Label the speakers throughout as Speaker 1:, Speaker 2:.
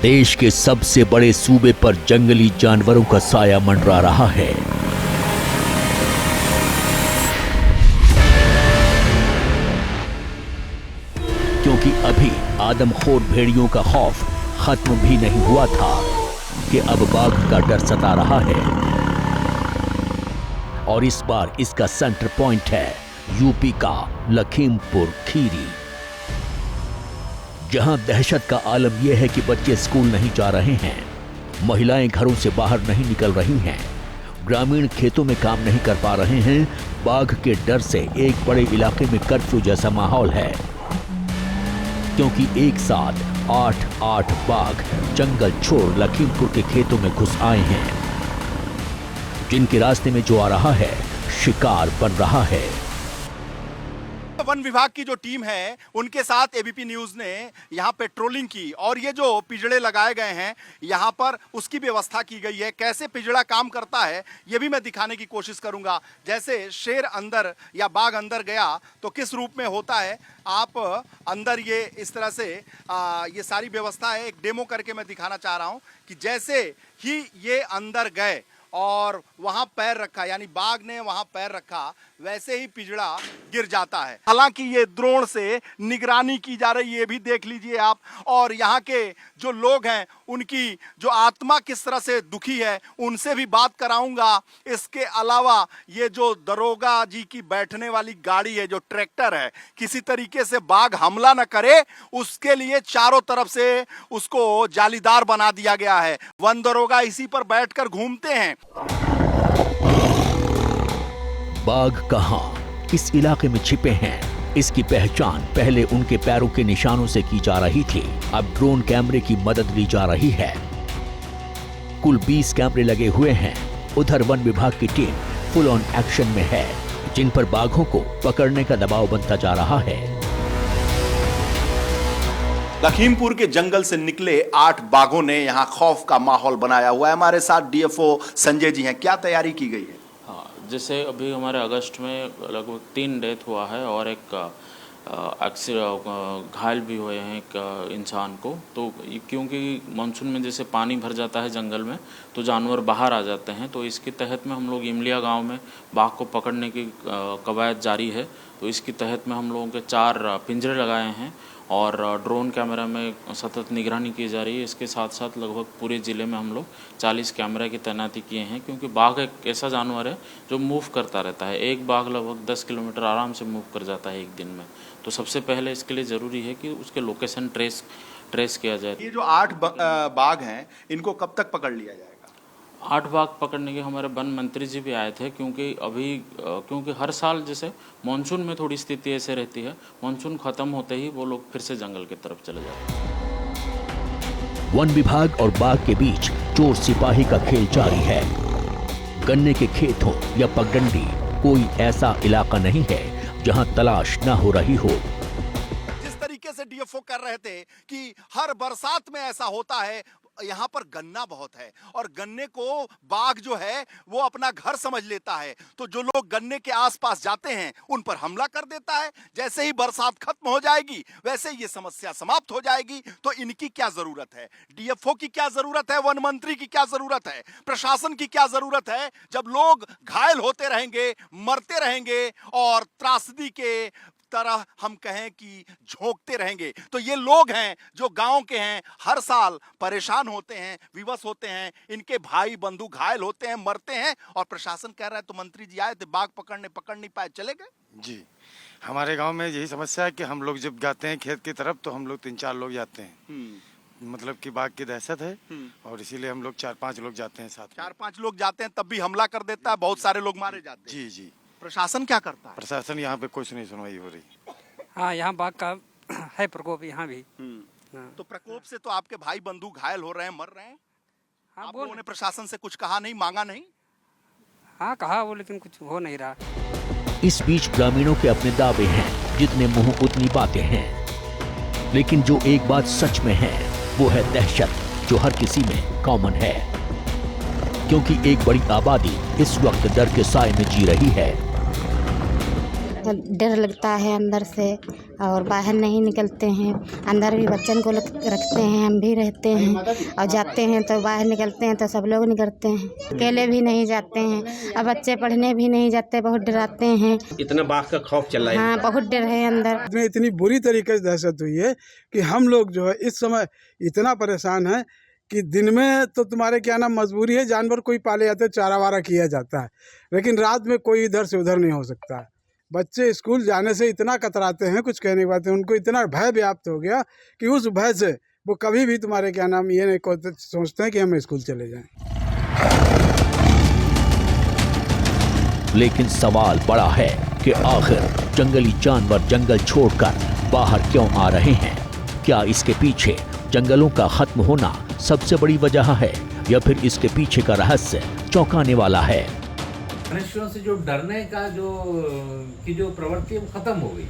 Speaker 1: देश के सबसे बड़े सूबे पर जंगली जानवरों का साया मंडरा रहा है। क्योंकि अभी आदमखोर भेड़ियों का खौफ खत्म भी नहीं हुआ था कि अब बाघ का डर सता रहा है। और इस बार इसका सेंटर पॉइंट है यूपी का लखीमपुर खीरी, जहां दहशत का आलम यह है कि बच्चे स्कूल नहीं जा रहे हैं, महिलाएं घरों से बाहर नहीं निकल रही हैं, ग्रामीण खेतों में काम नहीं कर पा रहे हैं। बाघ के डर से एक बड़े इलाके में कर्फ्यू जैसा माहौल है, क्योंकि एक साथ 8 बाघ जंगल छोड़ लखीमपुर के खेतों में घुस आए हैं, जिनके रास्ते में जो आ रहा है शिकार बन रहा है।
Speaker 2: वन विभाग की जो टीम है उनके साथ एबीपी न्यूज ने यहाँ पेट्रोलिंग की और ये जो पिंजड़े लगाए गए हैं यहाँ पर उसकी व्यवस्था की गई है। कैसे पिंजड़ा काम करता है ये भी मैं दिखाने की कोशिश करूंगा। जैसे शेर अंदर या बाघ अंदर गया तो किस रूप में होता है, आप अंदर ये इस तरह से ये सारी व्यवस्था है। एक डेमो करके मैं दिखाना चाह रहा हूँ कि जैसे ही ये अंदर गए और वहां पैर रखा, यानी बाघ ने वहां पैर रखा, वैसे ही पिंजड़ा गिर जाता है। हालांकि ये ड्रोन से निगरानी की जा रही है, ये भी देख लीजिए आप। और यहाँ के जो लोग हैं उनकी जो आत्मा किस तरह से दुखी है उनसे भी बात कराऊंगा। इसके अलावा ये जो दरोगा जी की बैठने वाली गाड़ी है, जो ट्रैक्टर है, किसी तरीके से बाघ हमला न करे उसके लिए चारों तरफ से उसको जालीदार बना दिया गया है। वन दरोगा इसी पर बैठकर घूमते हैं।
Speaker 1: बाघ कहां, किस इलाके में छिपे हैं, इसकी पहचान पहले उनके पैरों के निशानों से की जा रही थी, अब ड्रोन कैमरे की मदद ली जा रही है। कुल 20 कैमरे लगे हुए हैं। उधर वन विभाग की टीम फुल ऑन एक्शन में है, जिन पर बाघों को पकड़ने का दबाव बनता जा रहा है।
Speaker 2: लखीमपुर के जंगल से निकले 8 बाघों ने यहाँ खौफ का माहौल बनाया हुआ है। हमारे साथ डीएफओ संजय जी हैं। क्या तैयारी की गई है?
Speaker 3: जैसे अभी हमारे अगस्त में लगभग 3 डेथ हुआ है और एक घायल भी हुए हैं एक इंसान को। तो क्योंकि मानसून में जैसे पानी भर जाता है जंगल में तो जानवर बाहर आ जाते हैं, तो इसके तहत में हम लोग इमलिया गांव में बाघ को पकड़ने की कवायद जारी है। तो इसके तहत में हम लोगों के 4 पिंजरे लगाए हैं और ड्रोन कैमरा में सतत निगरानी की जा रही है। इसके साथ साथ लगभग पूरे ज़िले में हम लोग 40 कैमरे की तैनाती किए हैं, क्योंकि बाघ एक ऐसा जानवर है जो मूव करता रहता है। एक बाघ लगभग 10 किलोमीटर आराम से मूव कर जाता है एक दिन में। तो सबसे पहले इसके लिए ज़रूरी है कि उसके लोकेशन ट्रेस किया जाए।
Speaker 2: ये जो 8 बाघ हैं इनको कब तक पकड़ लिया जाएगा?
Speaker 3: 8 बाघ पकड़ने के हमारे वन मंत्री जी भी आए थे, क्योंकि हर साल जैसे मानसून में थोड़ी स्थिति ऐसे रहती है, मानसून खत्म होते ही वो लोग फिर से जंगल की तरफ चले जाते हैं।
Speaker 1: वन विभाग और बाघ के बीच चोर सिपाही का खेल जारी है। गन्ने के खेत हो या पगडंडी, कोई ऐसा इलाका नहीं है जहां तलाश न हो रही हो।
Speaker 2: जिस तरीके से डीएफओ कर रहे थे कि हर बरसात में ऐसा होता है, यहाँ पर गन्ना बहुत है और गन्ने को बाघ जो है वो अपना घर समझ लेता है। तो जो लोग गन्ने के आसपास जाते हैं उन पर हमला कर देता है। जैसे ही बरसात खत्म हो जाएगी वैसे ये समस्या समाप्त हो जाएगी। तो इनकी क्या जरूरत है? डीएफओ की क्या जरूरत है? वन मंत्री की क्या जरूरत है? प्रशासन की क्या जरूरत है? जब लोग घायल होते रहेंगे, मरते रहेंगे और त्रासदी के तरह हम कहें कि झोंकते रहेंगे। तो ये लोग हैं जो गांव के हैं, हर साल परेशान होते हैं, विवश होते हैं, इनके भाई बंधु घायल होते हैं, मरते हैं और प्रशासन कह रहा है। तो मंत्री जी आए थे, बाघ पकड़ नहीं पाए, चले गए।
Speaker 4: जी, हमारे गांव में यही समस्या है कि हम लोग जब जाते हैं खेत की तरफ तो हम लोग 3-4 लोग जाते हैं। मतलब कि बाघ की दहशत है और इसीलिए हम लोग 4-5 लोग जाते हैं साथ।
Speaker 2: 4-5 लोग जाते हैं तब भी हमला कर देता है, बहुत सारे लोग मारे जाते हैं।
Speaker 4: जी।
Speaker 2: प्रशासन क्या करता है?
Speaker 4: प्रशासन यहाँ पे कुछ नहीं सुनवाई हो रही।
Speaker 5: हाँ, यहाँ बाघ का है प्रकोप यहाँ भी।
Speaker 2: तो प्रकोप से तो आपके भाई बंधु घायल हो रहे हैं, मर रहे हैं।
Speaker 5: हाँ,
Speaker 2: आप लोगों ने प्रशासन से कुछ कहा नहीं, मांगा नहीं?
Speaker 5: हाँ कहा वो, लेकिन कुछ हो नहीं रहा।
Speaker 1: इस बीच ग्रामीणों के अपने दावे हैं, जितने मुंह उतनी बातें हैं। लेकिन जो एक बात सच में है वो है दहशत, जो हर किसी में कॉमन है, क्योंकि एक बड़ी आबादी इस वक्त डर के साए में जी रही है।
Speaker 6: तो डर लगता है अंदर से और बाहर नहीं निकलते हैं। अंदर भी बच्चन को रखते हैं, हम भी रहते हैं और जाते हैं तो बाहर निकलते हैं तो सब लोग निकलते हैं। अकेले भी नहीं जाते हैं, अब बच्चे पढ़ने भी नहीं जाते, बहुत डराते हैं।
Speaker 7: इतना बाघ का खौफ चल रहा है।
Speaker 6: हाँ, बहुत डर है अंदर।
Speaker 8: में इतनी बुरी तरीके से दहशत हुई है कि हम लोग जो है इस समय इतना परेशान है कि दिन में तो तुम्हारे क्या नाम मजबूरी है, जानवर कोई पाले जाते चारा वारा किया जाता है, लेकिन रात में कोई इधर से उधर नहीं हो सकता है। बच्चे स्कूल जाने से इतना कतराते हैं, कुछ कहने की बात है, उनको इतना भय व्याप्त हो गया कि उस भय से वो कभी भी तुम्हारे क्या नाम ये नहीं सोचते हैं कि हम स्कूल चले जाएं।
Speaker 1: लेकिन सवाल बड़ा है कि आखिर जंगली जानवर जंगल छोड़कर बाहर क्यों आ रहे हैं? क्या इसके पीछे जंगलों का खत्म होना सबसे बड़ी वजह है या फिर इसके पीछे का रहस्य चौंकाने वाला है?
Speaker 9: मनुष्यों से जो डरने का जो प्रवृत्ति है वो खत्म हो गई,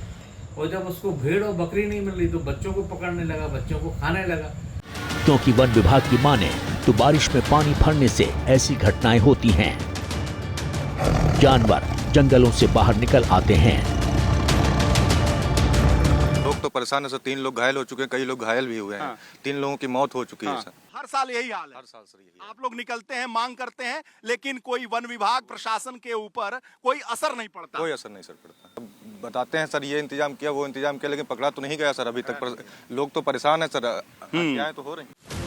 Speaker 9: और जब उसको भेड़ और बकरी नहीं मिल रही तो बच्चों को पकड़ने लगा, बच्चों को खाने लगा।
Speaker 1: क्योंकि वन विभाग की माने तो बारिश में पानी भरने से ऐसी घटनाएं होती हैं। जानवर जंगलों से बाहर निकल आते हैं।
Speaker 10: लोग तो परेशान है सर, 3 लोग घायल हो चुके हैं, कई लोग घायल भी हुए हैं।
Speaker 2: हाँ।
Speaker 10: 3 लोगों की मौत हो चुकी है सर।
Speaker 2: हर साल यही हाल है।
Speaker 10: हर साल सर यही
Speaker 2: आप लोग निकलते हैं, मांग करते हैं, लेकिन कोई वन विभाग प्रशासन के ऊपर कोई असर नहीं पड़ता।
Speaker 10: कोई असर नहीं सर पड़ता। अब बताते हैं सर ये इंतजाम किया वो इंतजाम किया, लेकिन पकड़ा तो नहीं गया सर अभी तक। लोग तो परेशान है सर, हत्याएं तो हो रही हैं।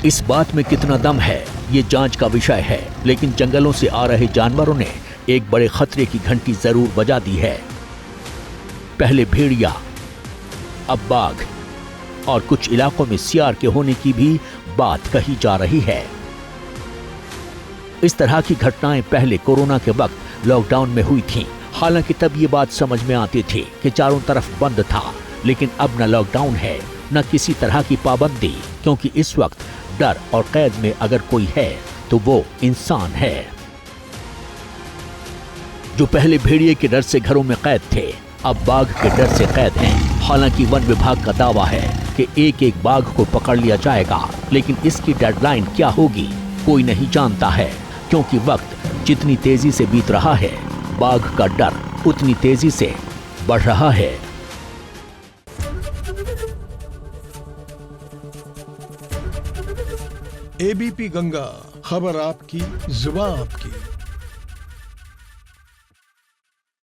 Speaker 1: इस बात में कितना दम है ये जांच का विषय है, लेकिन जंगलों से आ रहे जानवरों ने एक बड़े खतरे की घंटी जरूर बजा दी है। पहले भेड़िया, अब बाघ और कुछ इलाकों में सियार के होने की भी बात कही जा रही है। इस तरह की घटनाएं पहले कोरोना के वक्त लॉकडाउन में हुई थीं। हालांकि तब ये बात समझ में आती थी कि चारों तरफ बंद था, लेकिन अब न लॉकडाउन है न किसी तरह की पाबंदी, क्योंकि इस वक्त डर और कैद में अगर कोई है तो वो इंसान है। जो पहले भेड़िए के डर से घरों में कैद थे, अब बाघ के डर से कैद हैं। हालांकि वन विभाग का दावा है कि एक एक बाघ को पकड़ लिया जाएगा, लेकिन इसकी डेडलाइन क्या होगी कोई नहीं जानता है, क्योंकि वक्त जितनी तेजी से बीत रहा है, बाघ का डर उतनी तेजी से बढ़ रहा है।
Speaker 11: एबीपी गंगा, खबर आपकी, जुबान आपकी।